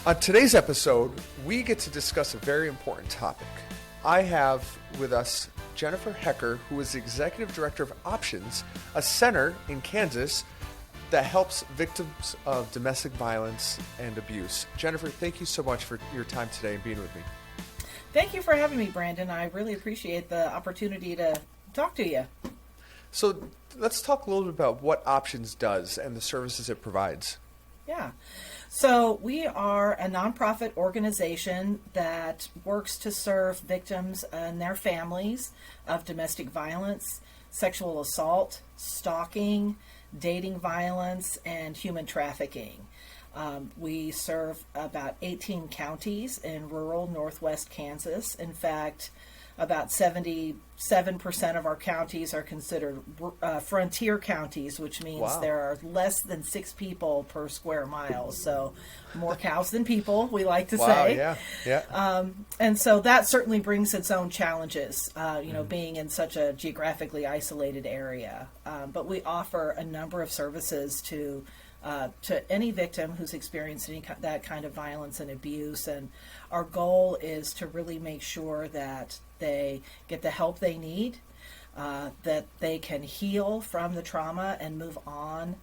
On today's episode, we get to discuss a very important topic. I have with us Jennifer Hecker, who is the Executive Director of Options, a center in Kansas that helps victims of domestic violence and abuse. Jennifer, thank you so much for your time today and being with me. Thank you for having me, Brandon. I really appreciate the opportunity to talk to you. So let's talk a little bit about what Options does and the services it provides. Yeah. So we are a nonprofit organization that works to serve victims and their families of domestic violence, sexual assault, stalking, dating violence, and human trafficking. We serve about 18 counties in rural northwest Kansas. In fact, about 77% of our counties are considered frontier counties, which means there are less than 6 people per square mile. So more cows than people, we like to say. And so that certainly brings its own challenges, being in such a geographically isolated area. But we offer a number of services to any victim who's experienced that kind of violence and abuse. And our goal is to really make sure that they get the help they need, that they can heal from the trauma and move on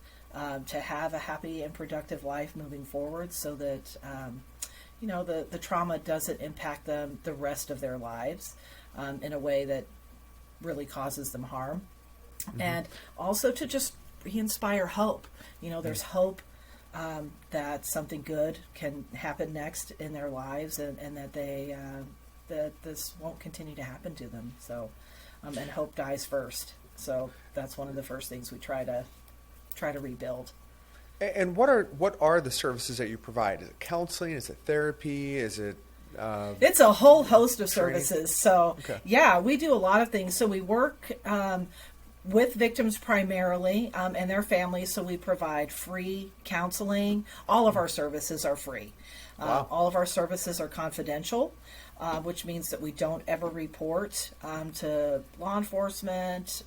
to have a happy and productive life moving forward, so that the trauma doesn't impact them the rest of their lives in a way that really causes them harm. Mm-hmm. And also to just re-inspire hope. There's hope that something good can happen next in their lives, and that they that this won't continue to happen to them. So, and hope dies first. So that's one of the first things we try to rebuild. And what are the services that you provide? Is it counseling? Is it therapy? Is it it's a whole host of training? Services. So yeah, we do a lot of things. So we work with victims primarily and their families. So we provide free counseling. All of our services are free. All of our services are confidential, which means that we don't ever report to law enforcement,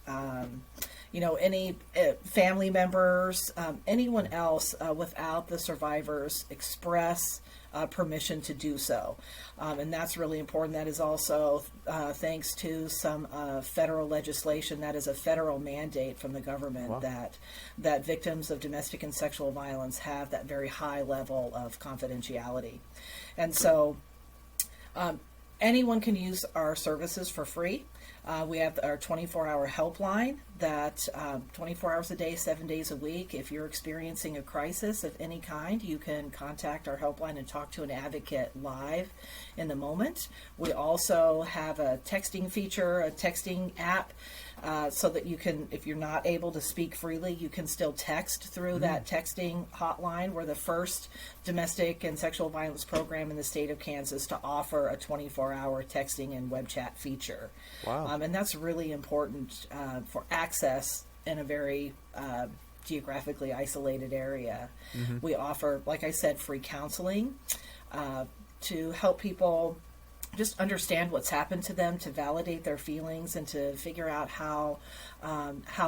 any family members, anyone else without the survivors express permission to do so. And that's really important. That is also thanks to some federal legislation. That is a federal mandate from the government that victims of domestic and sexual violence have that very high level of confidentiality. And so anyone can use our services for free. We have our 24-hour helpline that 24 hours a day, 7 days a week. If you're experiencing a crisis of any kind, you can contact our helpline and talk to an advocate live in the moment. We also have a texting feature, a texting app, so that you can, if you're not able to speak freely, you can still text through that texting hotline. We're the first domestic and sexual violence program in the state of Kansas to offer a 24-hour texting and web chat feature. And that's really important for access in a very geographically isolated area. Mm-hmm. We offer, like I said, free counseling to help people just understand what's happened to them, to validate their feelings, and to figure out how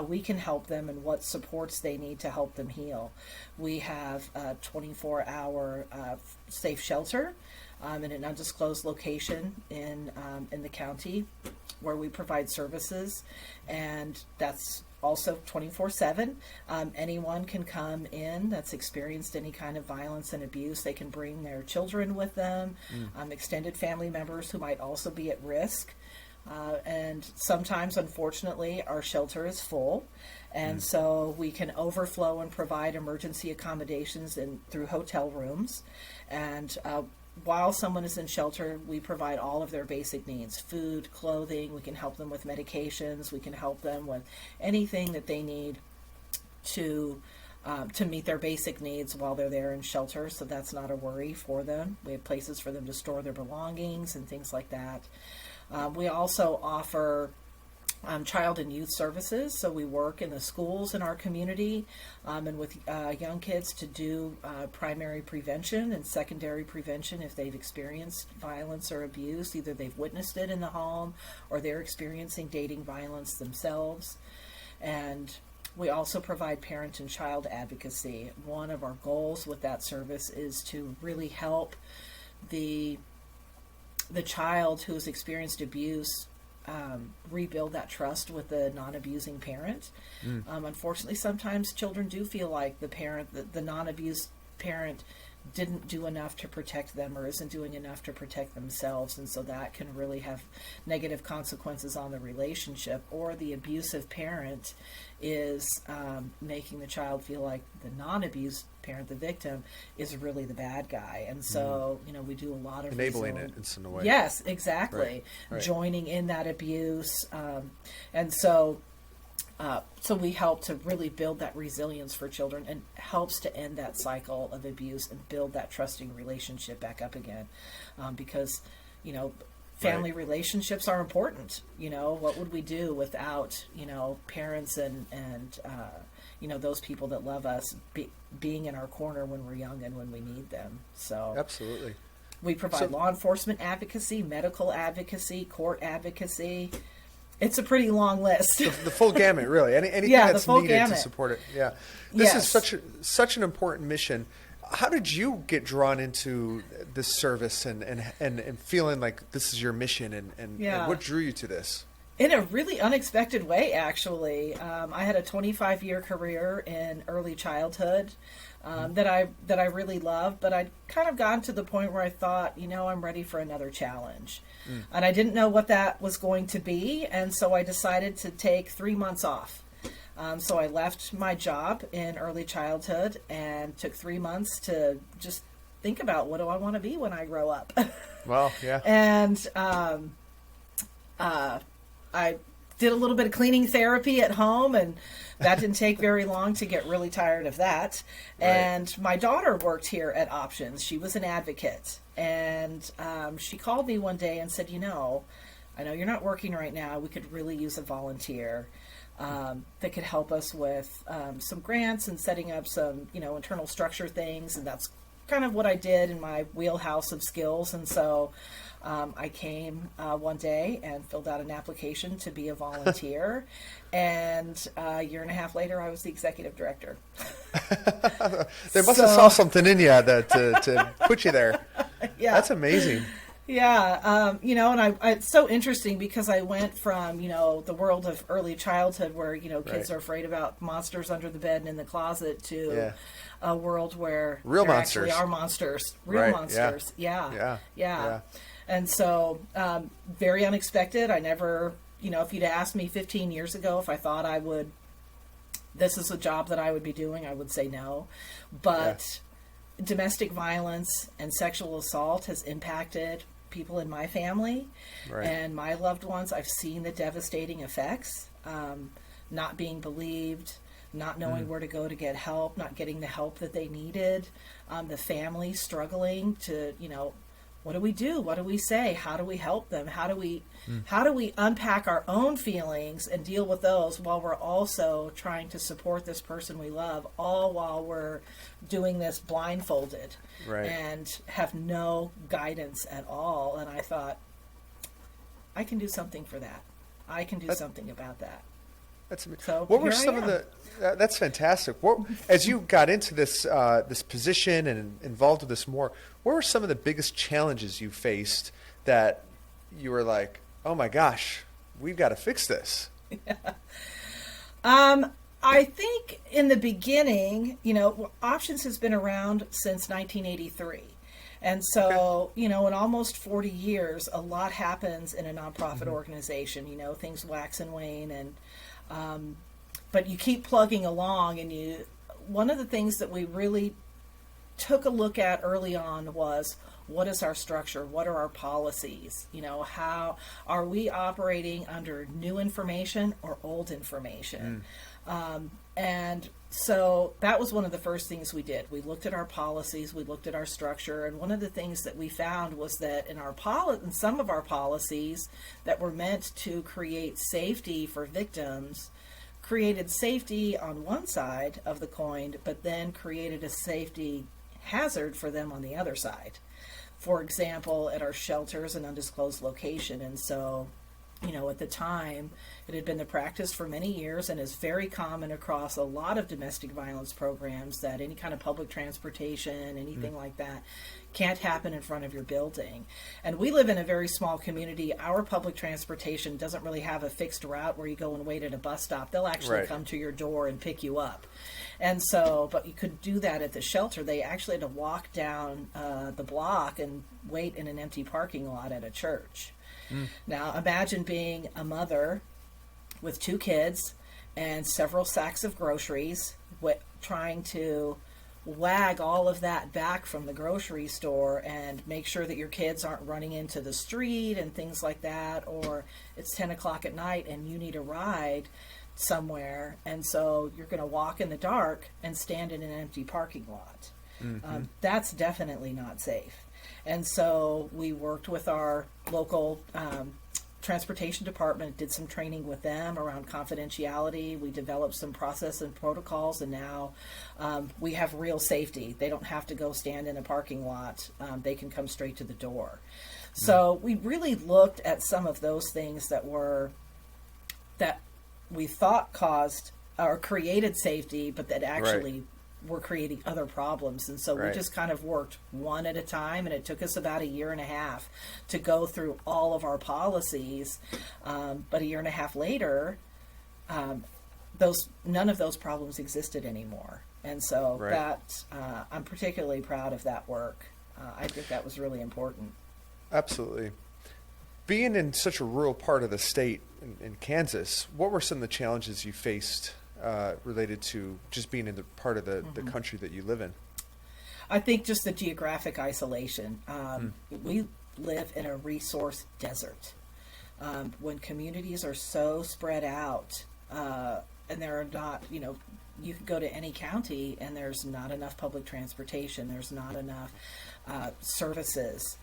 we can help them and what supports they need to help them heal. We have a 24-hour safe shelter in an undisclosed location in the county where we provide services, and that's also 24/7. Anyone can come in that's experienced any kind of violence and abuse. They can bring their children with them, extended family members who might also be at risk. And sometimes, unfortunately, our shelter is full, and so we can overflow and provide emergency accommodations through hotel rooms. And while someone is in shelter, we provide all of their basic needs: food, clothing. We can help them with medications. We can help them with anything that they need to meet their basic needs while they're there in shelter. So that's not a worry for them. We have places for them to store their belongings and things like that. We also offer child and youth services. So we work in the schools in our community and with young kids to do primary prevention and secondary prevention if they've experienced violence or abuse. Either they've witnessed it in the home or they're experiencing dating violence themselves. And We also provide parent and child advocacy. One of our goals with that service is to really help the child who's experienced abuse rebuild that trust with the non-abusing parent. Unfortunately, sometimes children do feel like the non-abused parent didn't do enough to protect them or isn't doing enough to protect themselves, and so that can really have negative consequences on the relationship. Or the abusive parent is making the child feel like the non-abused parent, the victim, is really the bad guy. And so we do a lot of enabling it in some way. Yes, exactly. Right. Joining in that abuse, and so we help to really build that resilience for children, and helps to end that cycle of abuse and build that trusting relationship back up again. Because, family relationships are important. What would we do without, parents and those people that love us being in our corner when we're young and when we need them. So absolutely. We provide law enforcement advocacy, medical advocacy, court advocacy. It's a pretty long list. The full gamut, really. Anything that's needed to support it. Yeah. This is such an important mission. How did you get drawn into this service and feeling like this is your mission and what drew you to this? In a really unexpected way, actually. I had a 25-year career in early childhood that I really loved, but I'd kind of gotten to the point where I thought, I'm ready for another challenge. And I didn't know what that was going to be, and so I decided to take 3 months off. So I left my job in early childhood and took 3 months to just think about, what do I want to be when I grow up? Well, yeah. And I did a little bit of cleaning therapy at home, and that didn't take very long to get really tired of that. Right. And my daughter worked here at Options. She was an advocate. And she called me one day and said, I know you're not working right now. We could really use a volunteer that could help us with some grants and setting up some, internal structure things. And that's kind of what I did in my wheelhouse of skills. And so I came one day and filled out an application to be a volunteer. And a year and a half later, I was the executive director. They must have saw something in you that to put you there. Yeah. That's amazing. Yeah. And it's so interesting because I went from, the world of early childhood where, kids are afraid about monsters under the bed and in the closet to a world where real there monsters actually are monsters. Real monsters. Yeah. And so, very unexpected. I never, if you'd asked me 15 years ago if I thought this is a job that I would be doing, I would say no. But domestic violence and sexual assault has impacted people in my family and my loved ones. I've seen the devastating effects, not being believed, not knowing where to go to get help, not getting the help that they needed, the family struggling to, what do we do? What do we say? How do we help them? How do we unpack our own feelings and deal with those while we're also trying to support this person we love, all while we're doing this blindfolded and have no guidance at all? And I thought, I can do something for that. I can do something about that. That's so what were some of the? That's fantastic. As you got into this this position and involved with this more, what were some of the biggest challenges you faced that you were like, oh my gosh, we've got to fix this? I think in the beginning, Options has been around since 1983. And so, in almost 40 years, a lot happens in a nonprofit organization. Things wax and wane, and but you keep plugging along. And one of the things that we really took a look at early on was, what is our structure? What are our policies? How are we operating under new information or old information? And so that was one of the first things we did. We looked at our policies, we looked at our structure, and one of the things that we found was that in some of our policies that were meant to create safety for victims, created safety on one side of the coin, but then created a safety hazard for them on the other side. For example, at our shelters and undisclosed location. And so at the time, it had been the practice for many years and is very common across a lot of domestic violence programs that any kind of public transportation, anything like that, can't happen in front of your building. And we live in a very small community. Our public transportation doesn't really have a fixed route where you go and wait at a bus stop. They'll actually come to your door and pick you up. And so, but you could do that at the shelter. They actually had to walk down the block and wait in an empty parking lot at a church. Now, imagine being a mother with 2 kids and several sacks of groceries, trying to wag all of that back from the grocery store and make sure that your kids aren't running into the street and things like that, or it's 10 o'clock at night and you need a ride somewhere, and so you're going to walk in the dark and stand in an empty parking lot. That's definitely not safe. And so we worked with our local transportation department, did some training with them around confidentiality. We developed some process and protocols, and now we have real safety. They don't have to go stand in a parking lot. They can come straight to the door. So we really looked at some of those things that we thought caused or created safety, but that actually were creating other problems. And so we just kind of worked one at a time, and it took us about 1.5 years to go through all of our policies. But 1.5 years later, none of those problems existed anymore. And so I'm particularly proud of that work. I think that was really important. Absolutely. Being in such a rural part of the state in Kansas, what were some of the challenges you faced related to just being in the part of the country that you live in? I think just the geographic isolation. We live in a resource desert. When communities are so spread out, and there are not, you can go to any county and there's not enough public transportation, there's not enough services.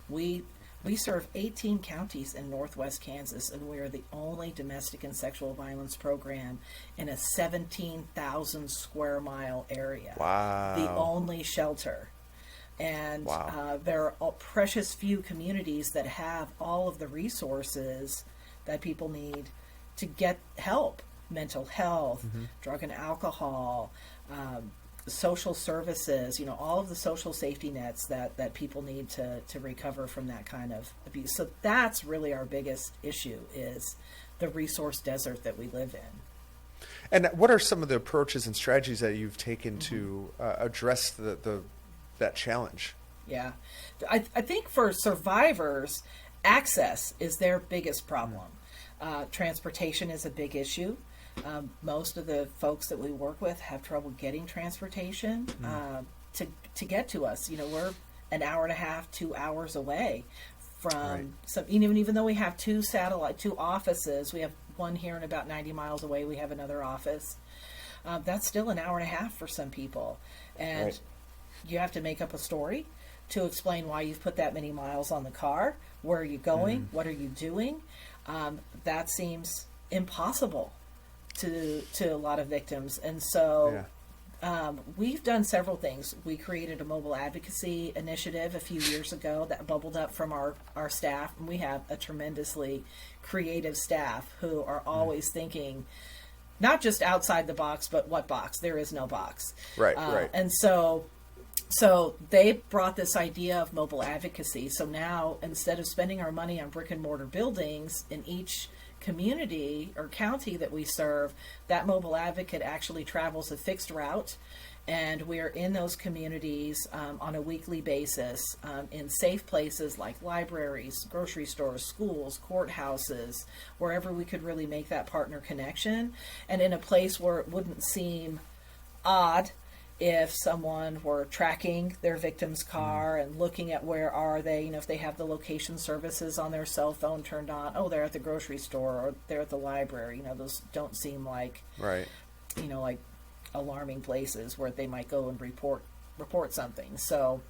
We serve 18 counties in northwest Kansas, and we are the only domestic and sexual violence program in a 17,000 square mile area. Wow. The only shelter. And there are precious few communities that have all of the resources that people need to get help. Mental health, drug and alcohol, social services, all of the social safety nets that people need to recover from that kind of abuse. So that's really our biggest issue, is the resource desert that we live in. And what are some of the approaches and strategies that you've taken to address that challenge? Yeah. I think for survivors, access is their biggest problem. Transportation is a big issue. Most of the folks that we work with have trouble getting transportation to get to us. We're 1.5 hours, 2 hours away from some. Even though we have 2 offices, we have one here and about 90 miles away. We have another office. That's still 1.5 hours for some people, and you have to make up a story to explain why you've put that many miles on the car. Where are you going? What are you doing? That seems impossible to a lot of victims. And so we've done several things. We created a mobile advocacy initiative a few years ago that bubbled up from our staff. And we have a tremendously creative staff who are always thinking not just outside the box, but what box? There is no box. Right. And so they brought this idea of mobile advocacy. So now, instead of spending our money on brick and mortar buildings in each community or county that we serve, that mobile advocate actually travels a fixed route, and we are in those communities on a weekly basis in safe places like libraries, grocery stores, schools, courthouses, wherever we could really make that partner connection, and in a place where it wouldn't seem odd if someone were tracking their victim's car and looking at where are they, if they have the location services on their cell phone turned on, they're at the grocery store or they're at the library. Those don't seem like, like alarming places where they might go and report something. So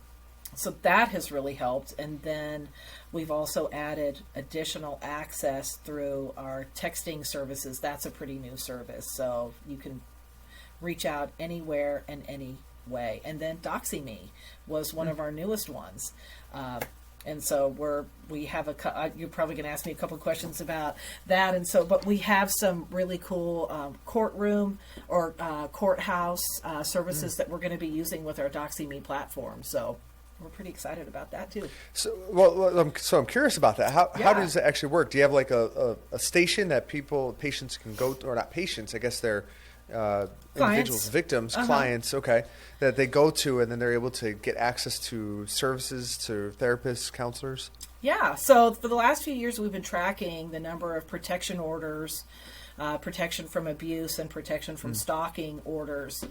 that has really helped. And then we've also added additional access through our texting services. That's a pretty new service. So you can reach out anywhere and any way. And then Doxy Me was one of our newest ones. And so we have you're probably going to ask me a couple of questions about that. And so, but we have some really cool courtroom or courthouse services that we're going to be using with our DoxyMe platform. So we're pretty excited about that too. So, I'm curious about that. How does it actually work? Do you have like a station that patients can go to, or not patients, I guess they're individuals, victims, clients, okay, that they go to, and then they're able to get access to services, to therapists, counselors? Yeah. So for the last few years, we've been tracking the number of protection orders, protection from abuse, and protection from stalking orders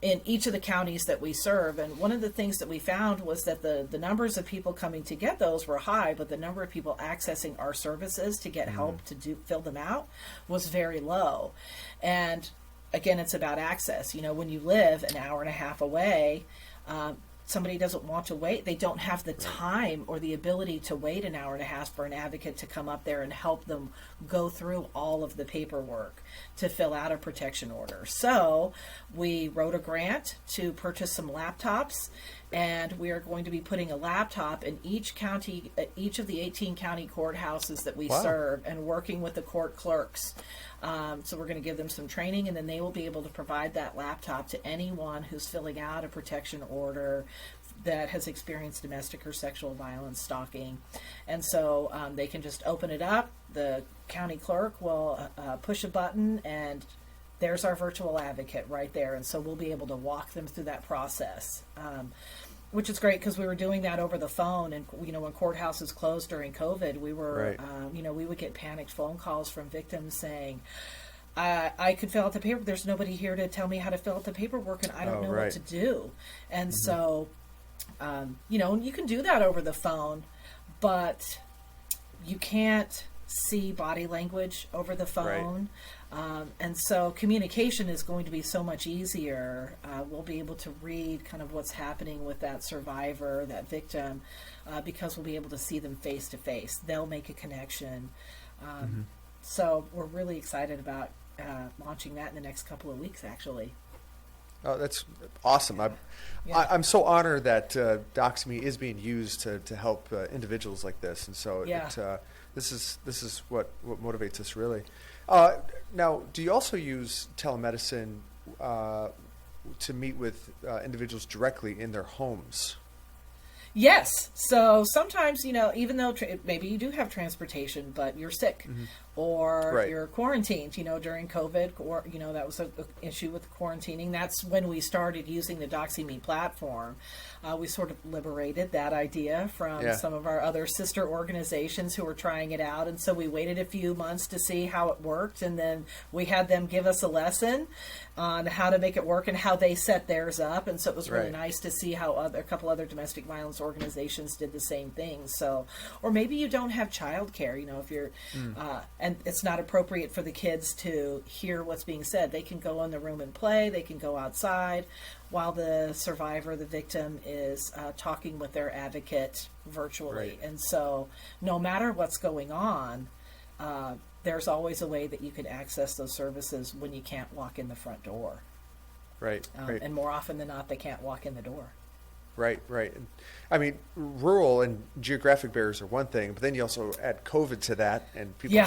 in each of the counties that we serve. And one of the things that we found was that the numbers of people coming to get those were high, but the number of people accessing our services to get help to fill them out was very low. And again, it's about access. When you live an hour and a half away, somebody doesn't want to wait. They don't have the time or the ability to wait an hour and a half for an advocate to come up there and help them go through all of the paperwork to fill out a protection order. So we wrote a grant to purchase some laptops, and we are going to be putting a laptop in each county, each of the 18 county courthouses that we serve, and working with the court clerks. So we're going to give them some training, and then they will be able to provide that laptop to anyone who's filling out a protection order that has experienced domestic or sexual violence, stalking. And so they can just open it up. The county clerk will push a button, and there's our virtual advocate right there. And so we'll be able to walk them through that process, which is great because we were doing that over the phone. And, when courthouses closed during COVID, we were, we would get panicked phone calls from victims saying, I could fill out the paper. There's nobody here to tell me how to fill out the paperwork, and I don't know what to do. And so, you can do that over the phone, but you can't see body language over the phone. And so communication is going to be so much easier. We'll be able to read kind of what's happening with that survivor, that victim, because we'll be able to see them face to face. They'll make a connection. So we're really excited about launching that in the next couple of weeks, actually. Oh, that's awesome. I'm so honored that DoxyMe is being used to help individuals like this. And so this is what motivates us, really. Now, do you also use telemedicine to meet with individuals directly in their homes? Yes. So sometimes, even though maybe you do have transportation, but you're sick or you're quarantined, during COVID, or, that was an issue with quarantining. That's when we started using the DoxyMe platform. We sort of liberated that idea from some of our other sister organizations who were trying it out. And so we waited a few months to see how it worked. And then we had them give us a lesson on how to make it work and how they set theirs up. And so it was really nice to see how a couple other domestic violence organizations did the same thing. So, or maybe you don't have childcare, if you're, and it's not appropriate for the kids to hear what's being said. They can go in the room and play. They can go outside while the survivor, the victim, is talking with their advocate virtually. And so no matter what's going on, there's always a way that you can access those services when you can't walk in the front door. Right. And more often than not, they can't walk in the door. Right. I mean, rural and geographic barriers are one thing, but then you also add COVID to that, and people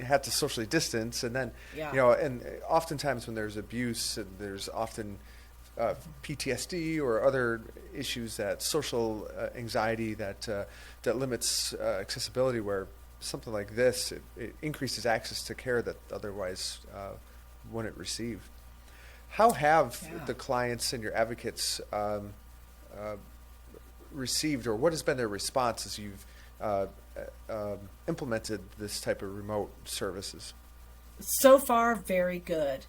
have to socially distance. And then, and oftentimes when there's abuse, and there's often PTSD or other issues, that social anxiety that limits accessibility, where something like this, it increases access to care that otherwise wouldn't receive. How have the clients and your advocates received, or what has been their response as you've implemented this type of remote services? So far, very good.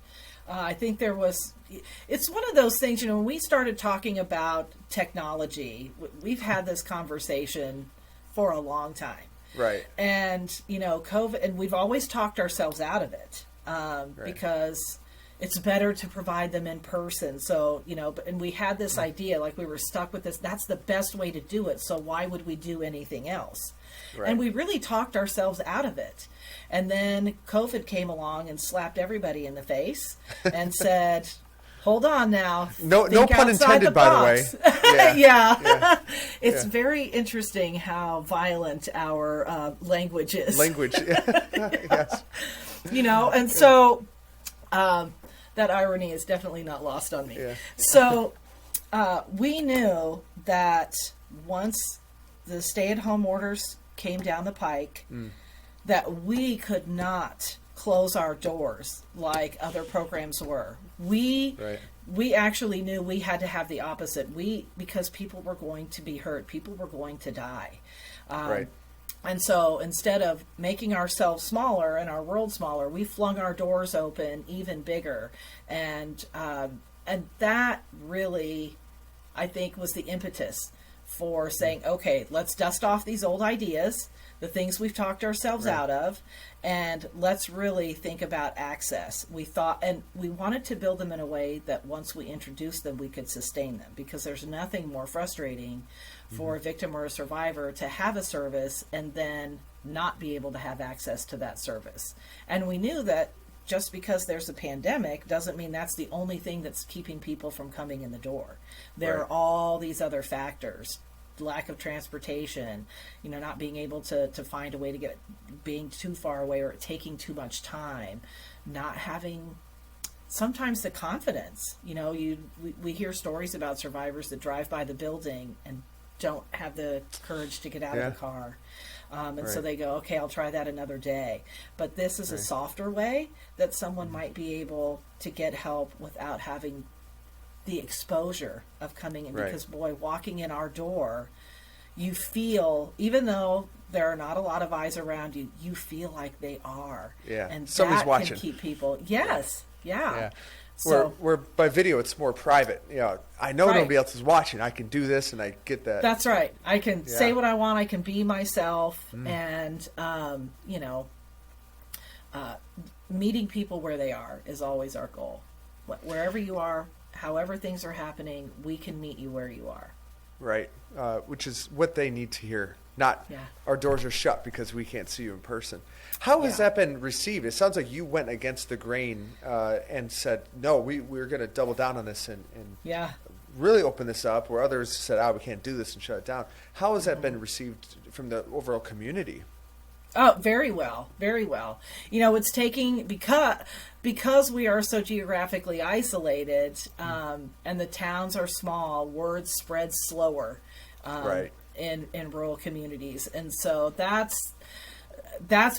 I think it's one of those things, when we started talking about technology, we've had this conversation for a long time. Right. And, COVID, and we've always talked ourselves out of it because it's better to provide them in person. So, and we had this idea, like we were stuck with this, that's the best way to do it. So why would we do anything else? Right. And we really talked ourselves out of it. And then COVID came along and slapped everybody in the face and said, hold on now. No Think pun outside intended, by the way. way. Yeah. It's very interesting how violent our language is. Language. Yes. And so that irony is definitely not lost on me. Yeah. So we knew that once the stay-at-home orders came down the pike, that we could not close our doors like other programs were. We actually knew we had to have the opposite. Because people were going to be hurt, people were going to die. And so instead of making ourselves smaller and our world smaller, we flung our doors open even bigger. And that really, I think, was the impetus for saying, okay, let's dust off these old ideas, the things we've talked ourselves out of, and let's really think about access. We thought, and we wanted to build them in a way that once we introduced them, we could sustain them, because there's nothing more frustrating for a victim or a survivor to have a service and then not be able to have access to that service. And we knew that just because there's a pandemic doesn't mean that's the only thing that's keeping people from coming in the door. There are all these other factors. Lack of transportation, not being able to find a way to get, being too far away or taking too much time, not having sometimes the confidence. We hear stories about survivors that drive by the building and don't have the courage to get out of the car. So they go, okay, I'll try that another day. But this is a softer way that someone might be able to get help without having the exposure of coming in. Because boy, walking in our door, you feel, even though there are not a lot of eyes around you, you feel like they are. And somebody's that watching. Can keep people. Yes. Yeah. So, where by video it's more private. I know nobody else is watching. I can do this, and I get that. That's right. I can say what I want. I can be myself, and meeting people where they are is always our goal. Wherever you are, however things are happening, we can meet you where you are. Right, which is what they need to hear. Not our doors are shut because we can't see you in person. How has that been received? It sounds like you went against the grain and said, no, we're going to double down on this and really open this up, where others said, we can't do this, and shut it down. How has that been received from the overall community? Oh, very well, very well. It's taking, because we are so geographically isolated, and the towns are small, word spreads slower in rural communities. And so that's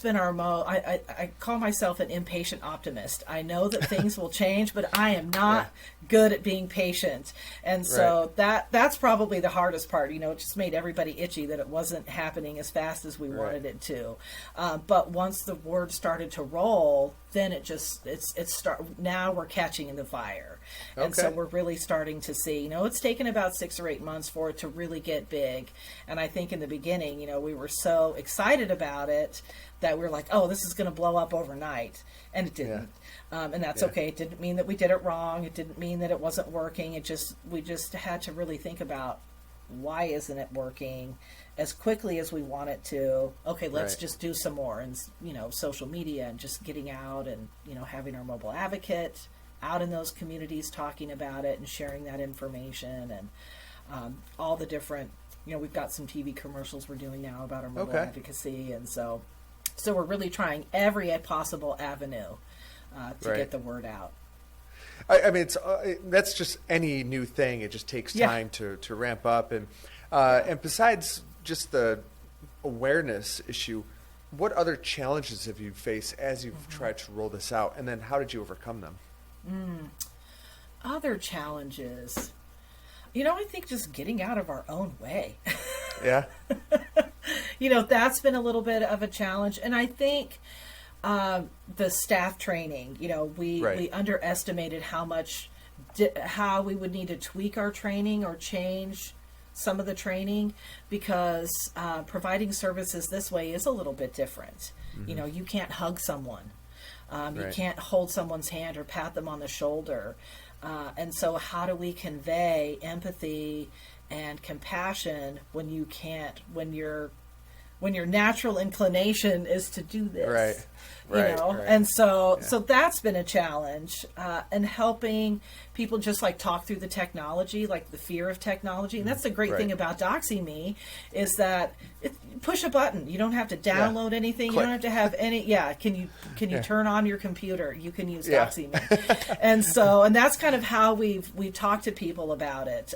been our I call myself an impatient optimist. I know that things will change, but I am not good at being patient. And so that's probably the hardest part. It just made everybody itchy that it wasn't happening as fast as we wanted it to. But once the word started to roll, then now we're catching in the fire. And so we're really starting to see, it's taken about 6 or 8 months for it to really get big. And I think in the beginning, we were so excited about it that we're like, oh, this is going to blow up overnight. And it didn't. And that's okay. It didn't mean that we did it wrong. It didn't mean that it wasn't working. We just had to really think about, why isn't it working as quickly as we want it to? Okay, let's just do some more. And, social media, and just getting out and, having our mobile advocate out in those communities talking about it and sharing that information, and all the different, we've got some TV commercials we're doing now about our mobile advocacy. And so we're really trying every possible avenue to get the word out. I mean, that's just any new thing. It just takes time to ramp up. And besides just the awareness issue, what other challenges have you faced as you've tried to roll this out? And then how did you overcome them? Other challenges. I think just getting out of our own way. Yeah. That's been a little bit of a challenge. And I think the staff training, we underestimated how we would need to tweak our training or change some of the training, because providing services this way is a little bit different. You can't hug someone. You can't hold someone's hand or pat them on the shoulder. And so how do we convey empathy and compassion when you're when your natural inclination is to do this. Right. And so that's been a challenge, and helping people just like talk through the technology, like the fear of technology. And that's the great thing about Doxy.me is that push a button. You don't have to download anything. Click. You don't have to have any. Yeah. Can you turn on your computer? You can use Doxy.me. and that's kind of how we've talked to people about it.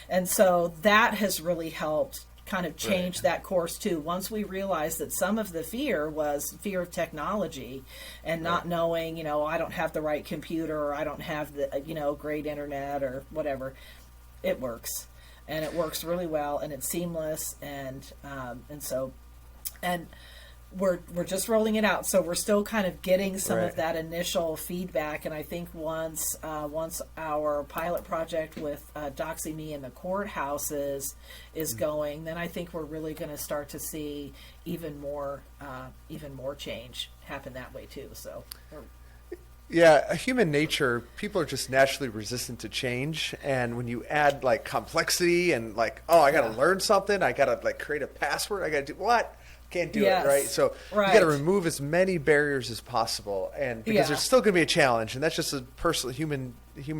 And so that has really helped kind of change that course too. Once we realized that some of the fear was fear of technology and not knowing, I don't have the right computer, or I don't have the, great internet or whatever, it works, and it works really well, and it's seamless. And we're just rolling it out. So we're still kind of getting some of that initial feedback. And I think once our pilot project with Doxy.me in the courthouses is going, then I think we're really going to start to see even more change happen that way too. So. Yeah, human nature, people are just naturally resistant to change. And when you add like complexity and like, I got to learn something, I got to like create a password, I got to do what? Can't do it, right? So you got to remove as many barriers as possible, and because there's still going to be a challenge, and that's just a personal human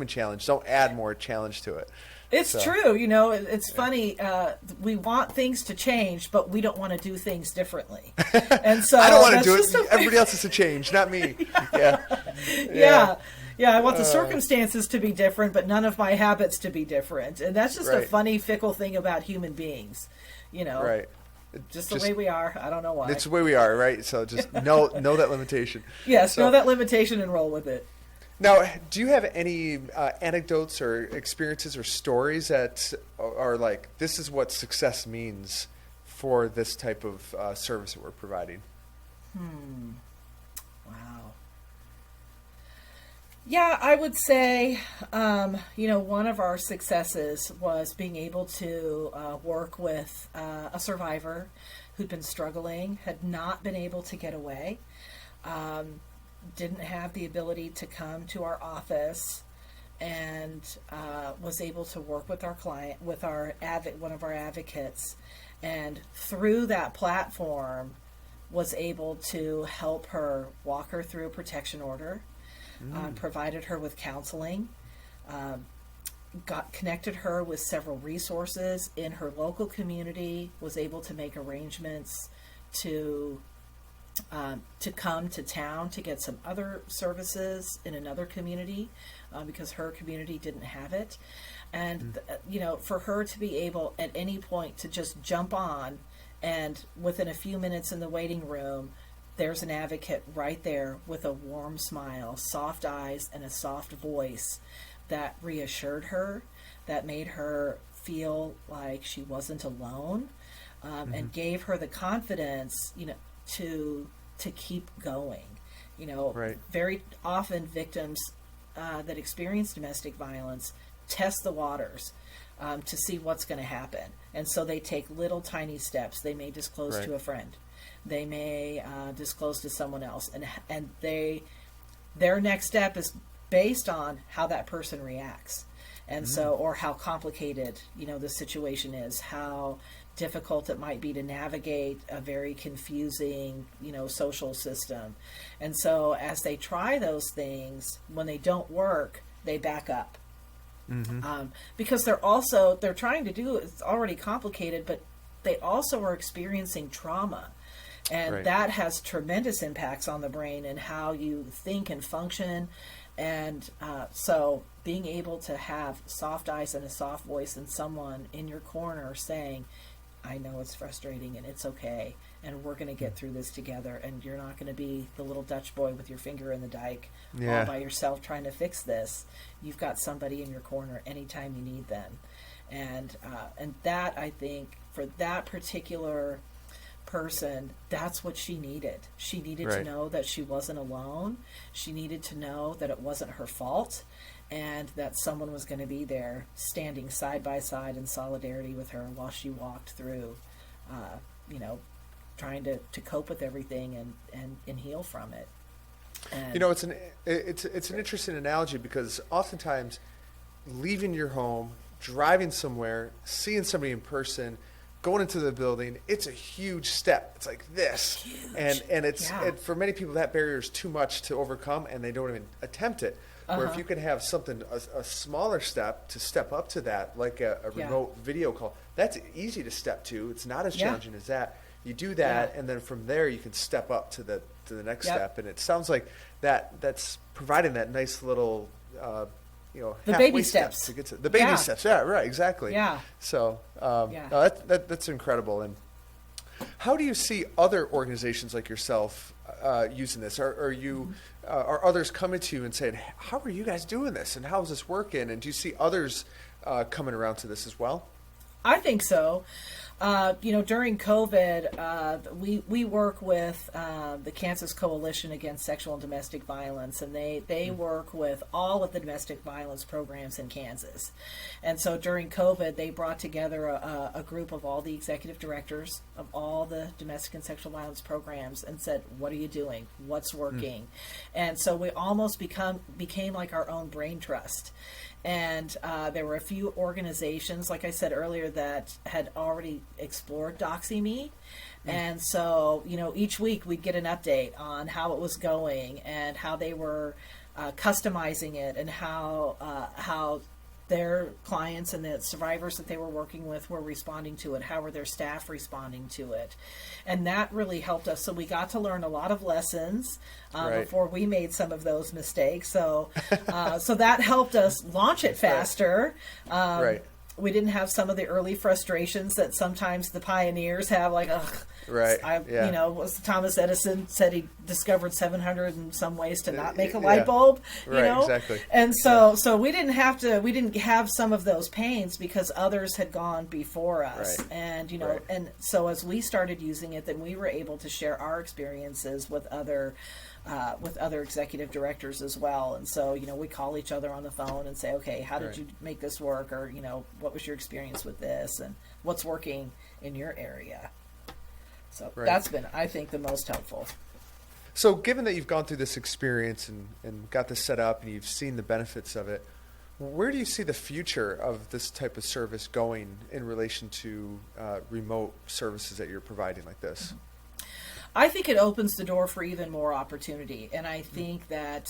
challenge. Don't add more challenge to it. It's true. It's funny. We want things to change, but we don't want to do things differently. And so I don't want to do it. Everybody else has to change, not me. Yeah. I want the circumstances to be different, but none of my habits to be different. And that's just a funny, fickle thing about human beings. Right. Just the way we are. I don't know why. It's the way we are, right? So just know that limitation. Yes, know that limitation and roll with it. Now, do you have any anecdotes or experiences or stories that are like, this is what success means for this type of service that we're providing? Wow. Yeah, I would say, one of our successes was being able to work with a survivor who'd been struggling, had not been able to get away, didn't have the ability to come to our office, and was able to work with our client, with one of our advocates, and through that platform was able to help her, walk her through a protection order. Provided her with counseling, connected her with several resources in her local community, was able to make arrangements to come to town to get some other services in another community because her community didn't have it. And, for her to be able at any point to just jump on, and within a few minutes in the waiting room, there's an advocate right there with a warm smile, soft eyes, and a soft voice that reassured her, that made her feel like she wasn't alone, and gave her the confidence, to keep going. Very often victims that experience domestic violence test the waters to see what's going to happen. And so they take little tiny steps. They may disclose to a friend. They may disclose to someone else, and their next step is based on how that person reacts, and so, or how complicated the situation is, how difficult it might be to navigate a very confusing social system. And so as they try those things, when they don't work, they back up, because they're trying to do it's already complicated, but they also are experiencing trauma. And that has tremendous impacts on the brain and how you think and function. And so being able to have soft eyes and a soft voice and someone in your corner saying, I know it's frustrating and it's okay, and we're going to get through this together, and you're not going to be the little Dutch boy with your finger in the dike all by yourself trying to fix this. You've got somebody in your corner anytime you need them. And that, I think, for that particular person, that's what she needed. She needed to know that she wasn't alone. She needed to know that it wasn't her fault, and that someone was going to be there standing side by side in solidarity with her while she walked through, trying to cope with everything and heal from it. And, it's an interesting analogy, because oftentimes leaving your home, driving somewhere, seeing somebody in person going into the building, it's a huge step. It's like this. Huge. And it's and for many people, that barrier is too much to overcome, and they don't even attempt it. Where if you can have something, a smaller step to step up to that, like a remote video call, that's easy to step to. It's not as challenging as that. You do that, and then from there you can step up to the next step. And it sounds like that's providing that nice little, the baby steps to get to the baby steps. Yeah, right, exactly. Yeah. So no, that's incredible. And how do you see other organizations like yourself using this? Are you are others coming to you and saying, "How are you guys doing this? And how is this working?" And do you see others coming around to this as well? I think so. During COVID, we work with the Kansas Coalition Against Sexual and Domestic Violence, and they work with all of the domestic violence programs in Kansas. And so during COVID, they brought together a group of all the executive directors of all the domestic and sexual violence programs and said, "What are you doing? What's working?" And so we almost became like our own brain trust. And there were a few organizations, like I said earlier, that had already explored DoxyMe. And so, each week we'd get an update on how it was going and how they were customizing it and how their clients and the survivors that they were working with were responding to it. How were their staff responding to it? And that really helped us. So we got to learn a lot of lessons before we made some of those mistakes. So so that helped us launch it faster. We didn't have some of the early frustrations that sometimes the pioneers have, like, was Thomas Edison said he discovered 700 and some ways to not make a light bulb, Exactly. And so we didn't have some of those pains because others had gone before us. And, and so as we started using it, then we were able to share our experiences with other executive directors as well. And so, we call each other on the phone and say, okay, how did you make this work? Or, what was your experience with this? And what's working in your area? So that's been, I think, the most helpful. So given that you've gone through this experience and got this set up and you've seen the benefits of it, where do you see the future of this type of service going in relation to remote services that you're providing like this? I think it opens the door for even more opportunity. And I think that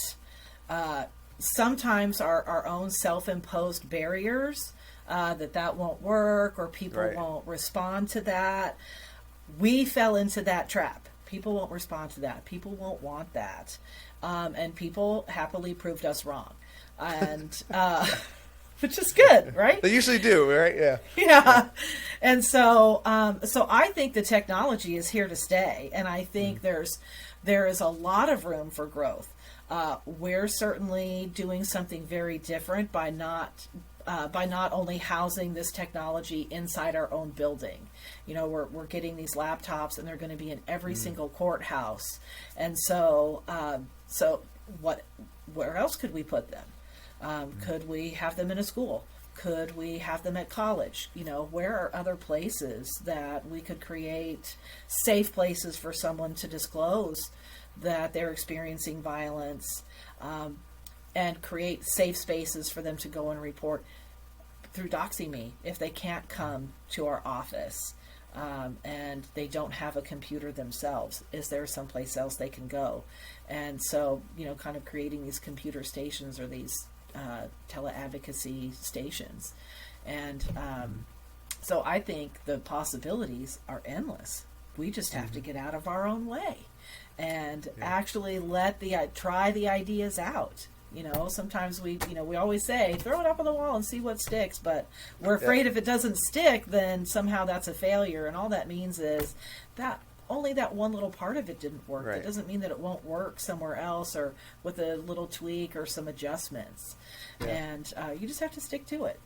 sometimes our own self-imposed barriers, that won't work or people won't respond to that. We fell into that trap. People won't respond to that. People won't want that. And people happily proved us wrong. And which is good, right? They usually do, right? Yeah. Yeah. And so I think the technology is here to stay. And I think there is a lot of room for growth. We're certainly doing something very different by not only housing this technology inside our own building. We're getting these laptops and they're going to be in every single courthouse. And so where else could we put them? Could we have them in a school? Could we have them at college? Where are other places that we could create safe places for someone to disclose that they're experiencing violence, and create safe spaces for them to go and report through DoxyMe if they can't come to our office, and they don't have a computer themselves. Is there someplace else they can go? And so, kind of creating these computer stations or these tele-advocacy stations. And so I think the possibilities are endless. We just have to get out of our own way and actually try the ideas out. Sometimes we always say, throw it up on the wall and see what sticks, but we're afraid if it doesn't stick, then somehow that's a failure. And all that means is that only that one little part of it didn't work. It doesn't mean that it won't work somewhere else or with a little tweak or some adjustments. And you just have to stick to it.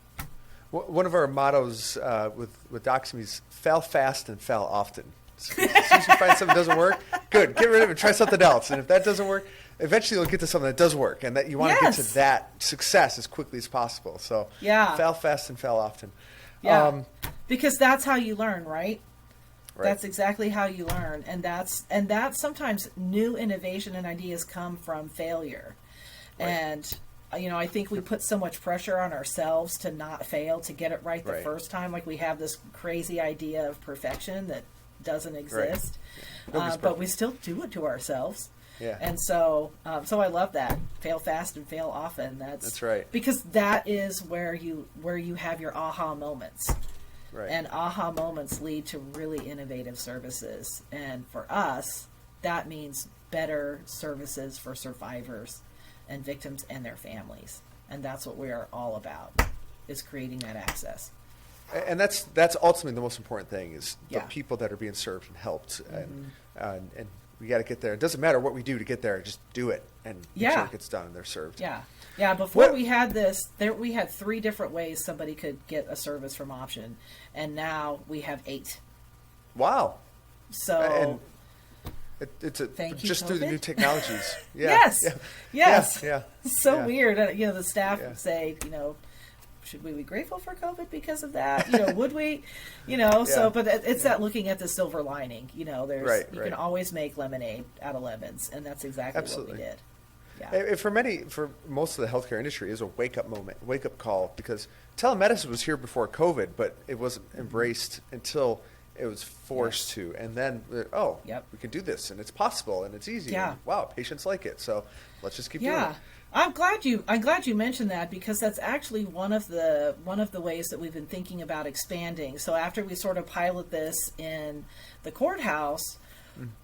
One of our mottos with DoxyMe is fail fast and fail often. So as soon as you find something that doesn't work, good, get rid of it, try something else. And if that doesn't work, eventually you'll get to something that does work, and that you want to get to that success as quickly as possible. So fail fast and fail often. Yeah, because that's how you learn, right? That's exactly how you learn, and that's sometimes new innovation and ideas come from failure, and I think we put so much pressure on ourselves to not fail, to get it right the Right. first time. Like we have this crazy idea of perfection that doesn't exist, Nobody's but perfect. we still do it to ourselves. Yeah. And so I love that. Fail fast and fail often. That's right. Because that is where you have your aha moments. Right. And aha moments lead to really innovative services. And for us, that means better services for survivors and victims and their families. And that's what we are all about, is creating that access. And that's ultimately the most important thing, is the Yeah. people that are being served and helped. And we got to get there. It doesn't matter what we do to get there. Just do it, and make sure it gets done and they're served. Yeah. Yeah, before we had this, we had 3 different ways somebody could get a service from Option, and now we have 8. Wow. So And it's Thank you, just through the COVID. new technologies. Yeah. Yes. Yeah. Yes. Yeah. So Yeah. weird. The staff Yeah. say, should we be grateful for COVID because of that? Would we? So, but it's that looking at the silver lining. There's Right, you right. can always make lemonade out of lemons, and that's exactly Absolutely. what we did. Yeah. And for most of the healthcare industry, is a wake up call, because telemedicine was here before COVID, but it wasn't embraced until it was forced to. And then, Yep. we can do this, and it's possible, and it's easy. Yeah. And, wow, patients like it. So let's just keep doing Yeah. it. I'm glad you mentioned that, because that's actually one of the ways that we've been thinking about expanding. So after we sort of pilot this in the courthouse,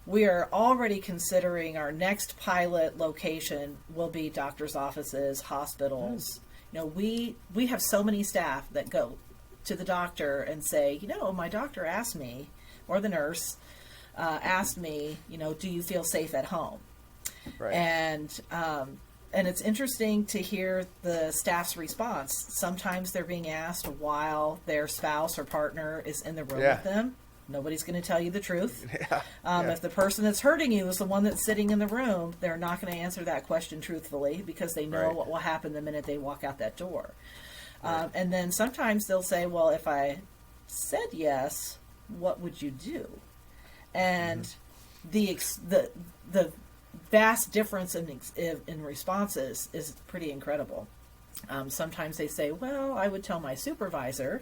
we are already considering our next pilot location will be doctors' offices, hospitals. We have so many staff that go to the doctor and say, my doctor asked me, or the nurse asked me, do you feel safe at home? Right. And it's interesting to hear the staff's response. Sometimes they're being asked while their spouse or partner is in the room Yeah. with them. Nobody's going to tell you the truth. Yeah. If the person that's hurting you is the one that's sitting in the room, they're not going to answer that question truthfully, because they know Right. what will happen the minute they walk out that door. Right. And then sometimes they'll say, well, if I said yes, what would you do? And the vast difference in responses is pretty incredible. Sometimes they say, well, I would tell my supervisor.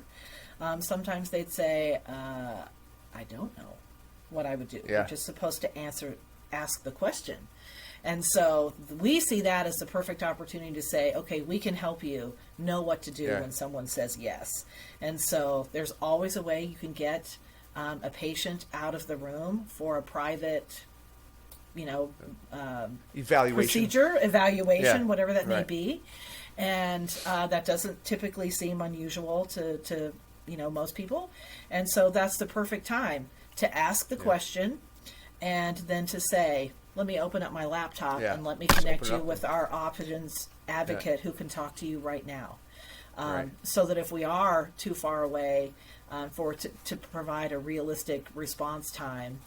Sometimes they'd say, I don't know what I would do. Yeah. You're just supposed to ask the question. And so we see that as the perfect opportunity to say, okay, we can help you know what to do Yeah. when someone says yes. And so there's always a way you can get a patient out of the room for a private, Evaluation. evaluation, Yeah. whatever that may Right. be. And that doesn't typically seem unusual to most people. And so that's the perfect time to ask the question, and then to say, let me open up my laptop Yeah. and let me Just connect open it you up with our options advocate who can talk to you right now. Right. So that if we are too far away to provide a realistic response time,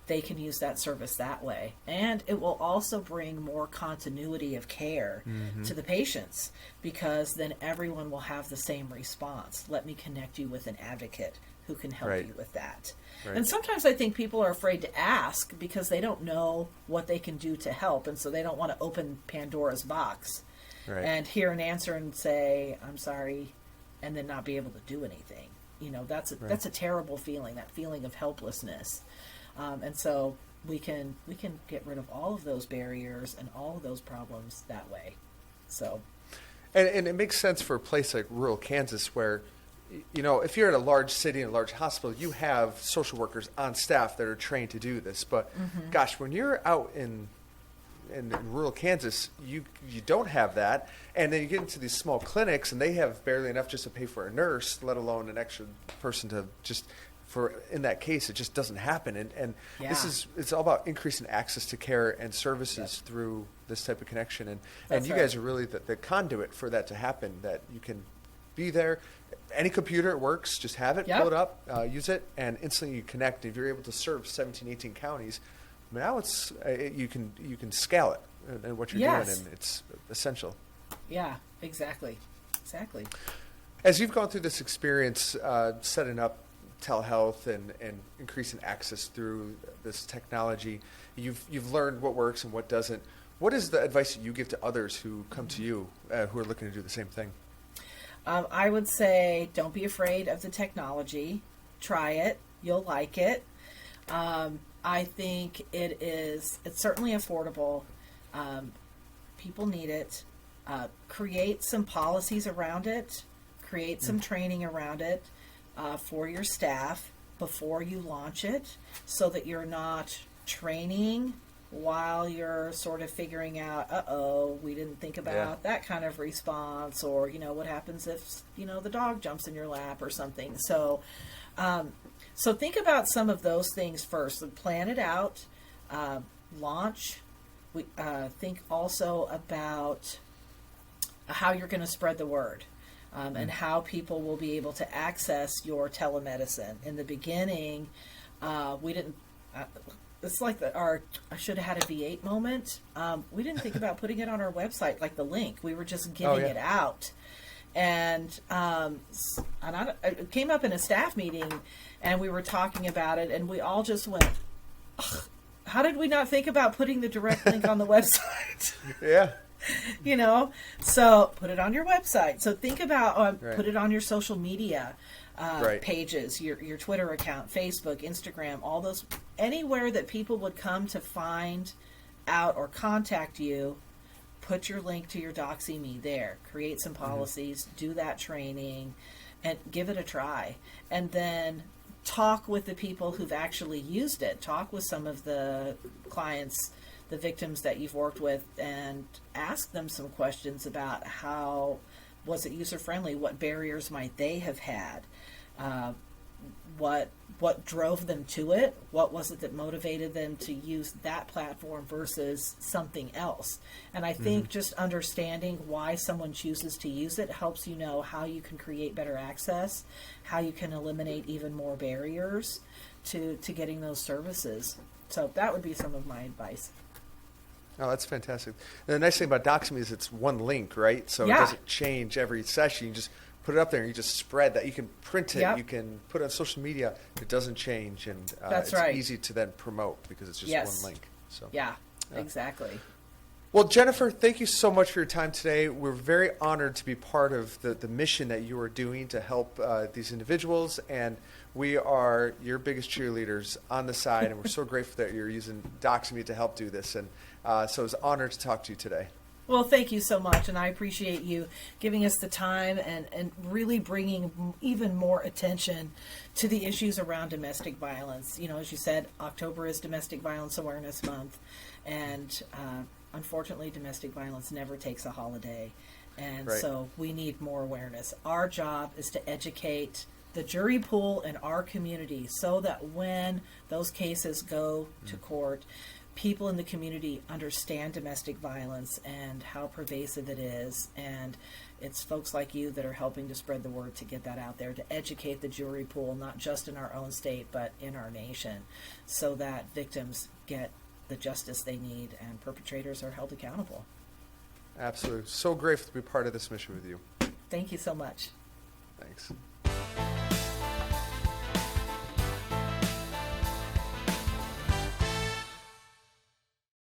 they can use that service that way. And it will also bring more continuity of care to the patients, because then everyone will have the same response. Let me connect you with an advocate who can help Right. you with that. Right. And sometimes I think people are afraid to ask because they don't know what they can do to help, and so they don't want to open Pandora's box Right. and hear an answer and say, I'm sorry, and then not be able to do anything. That's a terrible feeling, that feeling of helplessness. And so we can get rid of all of those barriers and all of those problems that way. So, And it makes sense for a place like rural Kansas, where, if you're in a large city and a large hospital, you have social workers on staff that are trained to do this. But gosh, when you're out in rural Kansas, you don't have that. And then you get into these small clinics, and they have barely enough just to pay for a nurse, let alone an extra person to just, in that case, it just doesn't happen. And Yeah. it's all about increasing access to care and services through this type of connection. And That's you right. guys are really the conduit for that to happen, that you can be there. Any computer, it works. Just have it, Yep. pull it up, use it, and instantly you connect. If you're able to serve 17, 18 counties, now it's you can scale it and what you're Yes. doing, and it's essential. yeah, exactly. As you've gone through this experience, setting up telehealth and increasing access through this technology, you've learned what works and what doesn't. What is the advice that you give to others who come to you who are looking to do the same thing? I would say don't be afraid of the technology. Try it. You'll like it. I think it's certainly affordable. People need it. Create some policies around it. Create some training around it for your staff before you launch it, so that you're not training while you're sort of figuring out, we didn't think about that kind of response, or, what happens if, the dog jumps in your lap or something. So, so think about some of those things first. Plan it out, launch. We think also about how you're going to spread the word, and how people will be able to access your telemedicine. In the beginning, we didn't. It's like I should have had a V8 moment. We didn't think about putting it on our website, like the link. We were just giving it out. And it came up in a staff meeting, and we were talking about it, and we all just went, how did we not think about putting the direct link on the website? Yeah. So put it on your website. So think about, put it on your social media pages, your Twitter account, Facebook, Instagram, all those, anywhere that people would come to find out or contact you. Put your link to your Doxy.me there. Create some policies, do that training, and give it a try. And then talk with the people who've actually used it. Talk with some of the clients, the victims that you've worked with, and ask them some questions about how was it user-friendly? What barriers might they have had? What drove them to it? What was it that motivated them to use that platform versus something else? And I think just understanding why someone chooses to use it helps you know how you can create better access, how you can eliminate even more barriers to getting those services. So that would be some of my advice. Oh, that's fantastic. And the nice thing about Doxy.me is it's one link, right? So it doesn't change every session. You just put it up there and you just spread that. You can print it. You can put it on social media. It doesn't change. And it's easy to then promote because it's just one link. So Exactly. Well, Jennifer, thank you so much for your time today. We're very honored to be part of the mission that you are doing to help these individuals. And we are your biggest cheerleaders on the side. And we're so grateful that you're using Doxy.me to help do this. And so it's an honor to talk to you today. Well, thank you so much, and I appreciate you giving us the time and really bringing even more attention to the issues around domestic violence. As you said, October is Domestic Violence Awareness Month, and unfortunately, domestic violence never takes a holiday, and so we need more awareness. Our job is to educate the jury pool in our community so that when those cases go to court, people in the community understand domestic violence and how pervasive it is, and it's folks like you that are helping to spread the word to get that out there, to educate the jury pool, not just in our own state but in our nation, so that victims get the justice they need and perpetrators are held accountable. Absolutely. So grateful to be part of this mission with you. Thank you so much. Thanks.